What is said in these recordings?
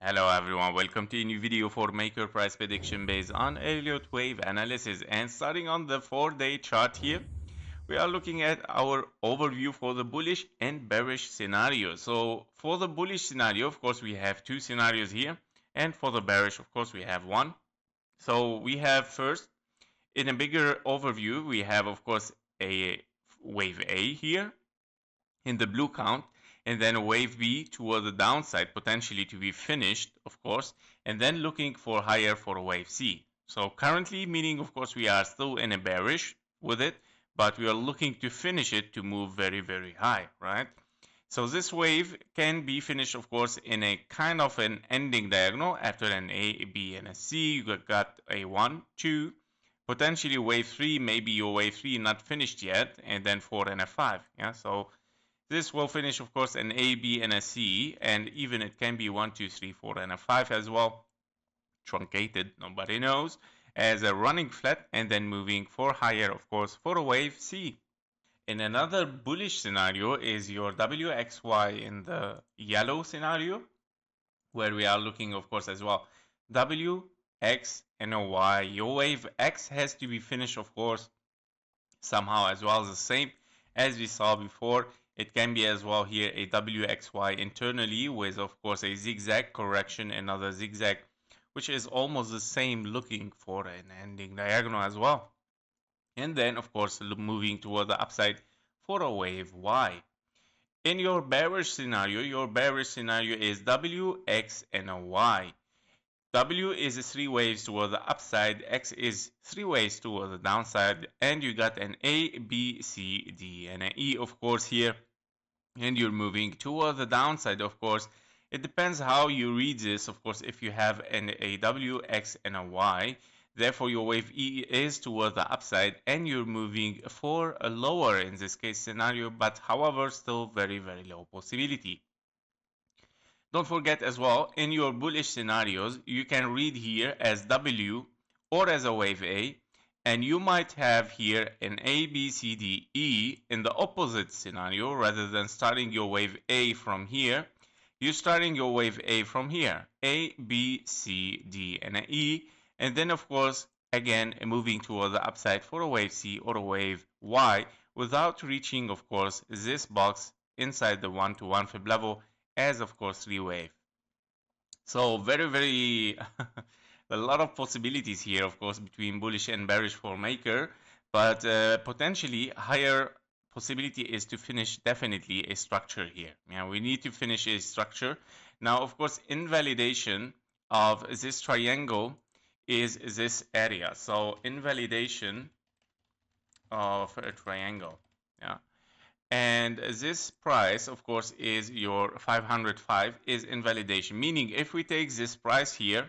Hello everyone, welcome to a new video for maker price prediction based on Elliott wave analysis. And starting on the 4-day chart here, we are looking at our overview for the bullish and bearish scenario. So for the bullish scenario, of course, we have two scenarios here, and for the bearish, of course, we have one. So we have first, in a bigger overview, we have, of course, a wave A here in the blue count, and then a wave B toward the downside, potentially to be finished, of course, and then looking for higher for a wave C. So currently, meaning, of course, we are still in a bearish with it, but we are looking to finish it to move very, very high, right? So this wave can be finished, of course, in a kind of an ending diagonal after an A, B, and a C. You got a 1, 2, potentially wave 3, maybe your wave 3 not finished yet, and then 4 and a 5. Yeah, so this will finish, of course, an A, B, and a C, and even it can be 1, 2, 3, 4, and a 5 as well. Truncated, nobody knows, as a running flat, and then moving for higher, of course, for a wave C. In another bullish scenario is your WXY in the yellow scenario, where we are looking, of course, as well. W, X, and a Y. Your wave X has to be finished, of course, somehow as well, the same as we saw before. It can be as well here a WXY internally with, of course, a zigzag correction, another zigzag, which is almost the same, looking for an ending diagonal as well. And then, of course, moving toward the upside for a wave Y. In your bearish scenario is W, X, and a Y. W is 3 waves toward the upside, X is 3 waves toward the downside, and you got an A, B, C, D, and an E, of course, here. And you're moving toward the downside, of course. It depends how you read this, of course. If you have a W, X, and a Y, therefore your wave E is toward the upside, and you're moving for a lower in this case scenario, but however, still very, very low possibility. Don't forget as well, in your bullish scenarios, you can read here as W or as a wave A, and you might have here an A, B, C, D, E in the opposite scenario. Rather than starting your wave A from here, you're starting your wave A from here. A, B, C, D, and an E, and then of course, again, moving toward the upside for a wave C or a wave Y without reaching, of course, this box inside the 1-to-1 fib level as, of course, 3 wave. So very, very a lot of possibilities here, of course, between bullish and bearish for maker, but potentially higher possibility is to finish definitely a structure here. Yeah, we need to finish a structure. Now, of course, invalidation of this triangle is this area. So invalidation of a triangle. Yeah. And this price, of course, is your 505 is invalidation. Meaning, if we take this price here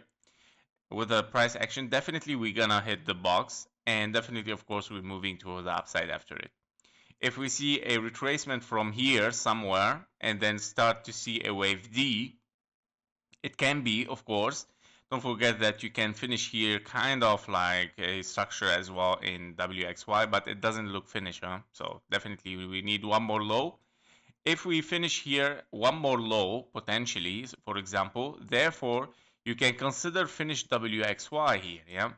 with a price action, definitely we're gonna hit the box, and definitely, of course, we're moving to the upside after it. If we see a retracement from here somewhere and then start to see a wave D, it can be, of course, don't forget that you can finish here kind of like a structure as well in WXY, but it doesn't look finished, huh? So definitely we need one more low. If we finish here one more low, potentially, for example, therefore, you can consider finish WXY here, yeah,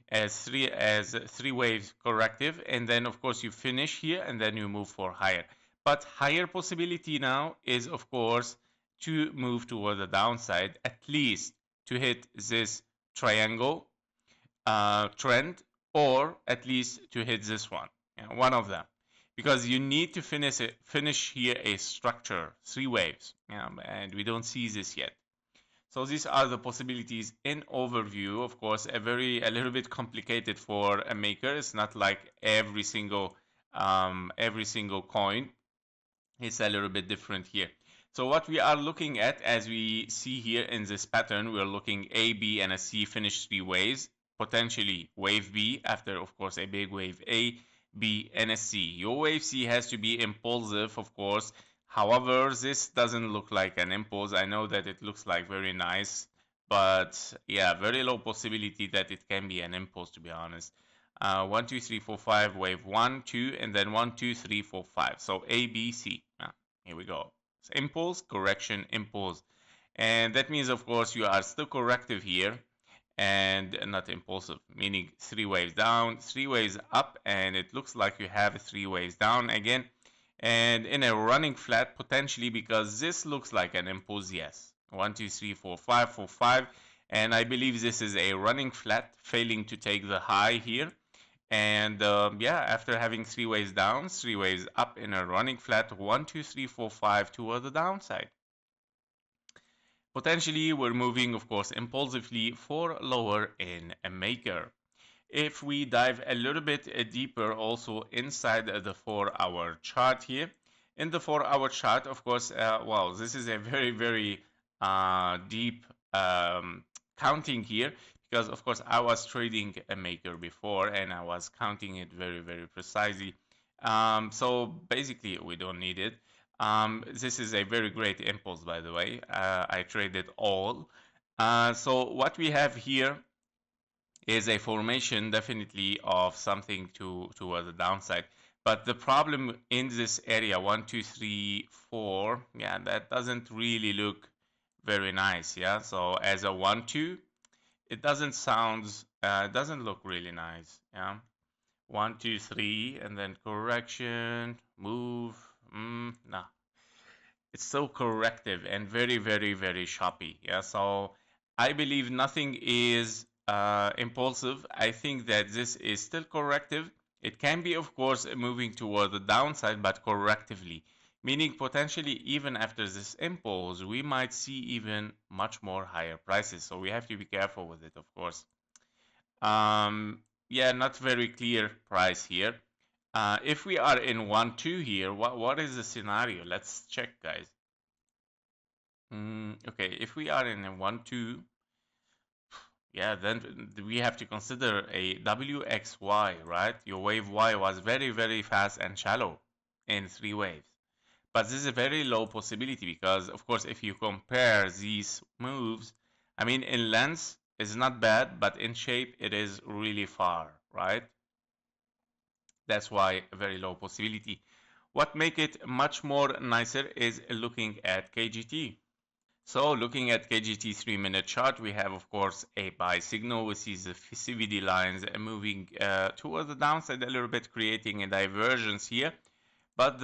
as three waves corrective, and then of course you finish here and then you move for higher. But higher possibility now is, of course, to move toward the downside, at least to hit this triangle trend, or at least to hit this one, yeah, one of them, because you need to finish here a structure, 3 waves, yeah, and we don't see this yet. So these are the possibilities in overview. Of course, a little bit complicated for a maker. It's not like every single coin. It's a little bit different here. So what we are looking at, as we see here in this pattern, we're looking A, B, and a C finish 3 waves, potentially wave B after, of course, a big wave A, B, and a C. Your wave C has to be impulsive, of course. However, this doesn't look like an impulse. I know that it looks like very nice, but yeah, very low possibility that it can be an impulse, to be honest. 1, 2, 3, 4, 5, wave 1, 2, and then 1, 2, 3, 4, 5. So A, B, C. Here we go. So impulse, correction, impulse. And that means, of course, you are still corrective here and not impulsive, meaning 3 waves down, 3 waves up, and it looks like you have 3 waves down again, and in a running flat potentially, because this looks like an impulse. Yes, 1 2 3 4 5 4 5, and I believe this is a running flat failing to take the high here. And yeah, after having 3 waves down, 3 waves up in a running flat, 1 2 3 4 5 toward the downside. Potentially, we're moving, of course, impulsively for lower in a maker. If we dive a little bit deeper also inside the 4-hour chart here, in the 4-hour chart, of course, wow, this is a very deep counting here, because of course I was trading a maker before and I was counting it very precisely. So basically we don't need it. This is a very great impulse, by the way. I traded all. So what we have here is a formation definitely of something towards the downside. But the problem in this area, 1 2 3 4, yeah, that doesn't really look very nice. Yeah, so as a 1 2, it doesn't look really nice. Yeah, 1 2 3, and then correction, move. Nah, it's so corrective and very choppy. Yeah, so I believe nothing is impulsive. I think that this is still corrective. It can be, of course, moving toward the downside, but correctively, meaning potentially even after this impulse, we might see even much more higher prices. So we have to be careful with it, of course. Yeah, not very clear price here. If we are in 1-2 here, what is the scenario? Let's check, guys. Okay, if we are in a 1-2, yeah, then we have to consider a WXY, right? Your wave Y was very fast and shallow in 3 waves. But this is a very low possibility because, of course, if you compare these moves, I mean, in length, it's not bad, but in shape, it is really far, right? That's why a very low possibility. What make it much more nicer is looking at KGT. So looking at KGT 3-minute chart, we have, of course, a buy signal. We see the CVD lines moving towards the downside a little bit, creating a divergence here. But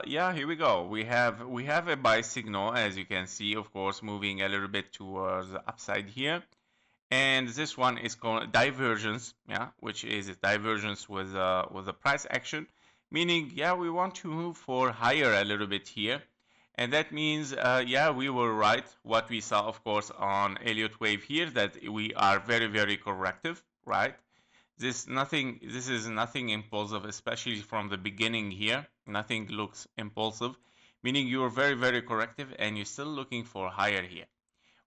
yeah, here we go. We have a buy signal, as you can see, of course, moving a little bit towards the upside here. And this one is called divergence, yeah, which is a divergence with a price action, meaning, yeah, we want to move for higher a little bit here. And that means, yeah, we were right. What we saw, of course, on Elliott wave here, that we are very corrective, right? This is nothing impulsive, especially from the beginning here. Nothing looks impulsive, meaning you are very corrective, and you're still looking for higher here.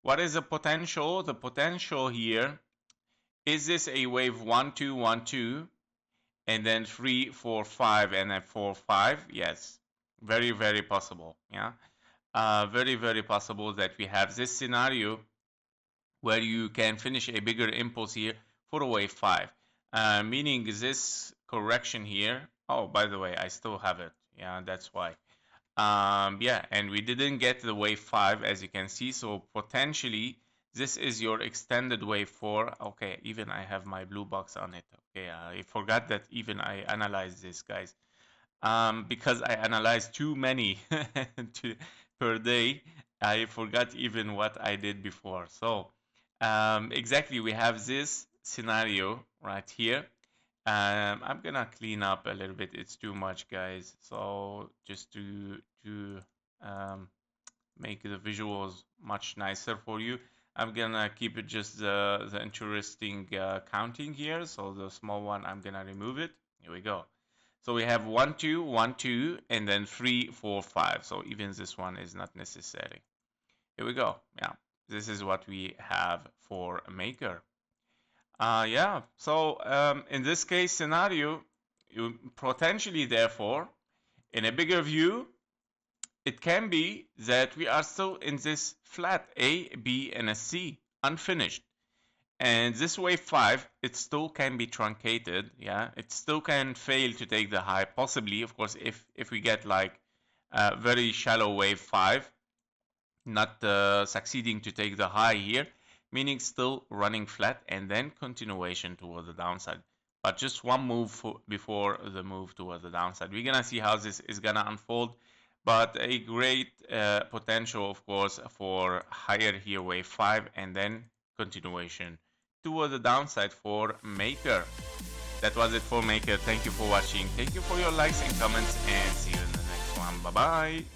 What is the potential? The potential here, is this a wave 1 2 1 2 and then 3 4 5 and then 4 5? Yes, very possible. Yeah, very possible that we have this scenario where you can finish a bigger impulse here for a wave 5, meaning this correction here. Oh, by the way, I still have it. Yeah, that's why. Yeah, and we didn't get the wave 5, as you can see, so potentially this is your extended wave 4. Okay, even I have my blue box on it. Okay, I forgot that even I analyzed this, guys. Because I analyzed too many per day, I forgot even what I did before. So exactly, we have this scenario right here. I'm gonna clean up a little bit. It's too much, guys. So just to um, make the visuals much nicer for you, I'm gonna keep it just the interesting counting here. So the small one, I'm gonna remove it. Here we go. So we have 1 2 1 2 and then 3 4 5. So even this one is not necessary. Here we go. Yeah, this is what we have for a maker. Yeah, so in this case scenario, you potentially, therefore, in a bigger view, it can be that we are still in this flat A, B, and a C, unfinished. And this wave 5, it still can be truncated, yeah? It still can fail to take the high, possibly, of course, if we get like a very shallow wave 5. not succeeding to take the high here, meaning still running flat and then continuation toward the downside. But just one move before the move toward the downside. We're gonna see how this is gonna unfold, but a great potential, of course, for higher here, wave 5, and then continuation toward the downside for Maker. That was it for Maker. Thank you for watching. Thank you for your likes and comments, and see you in the next one. Bye bye.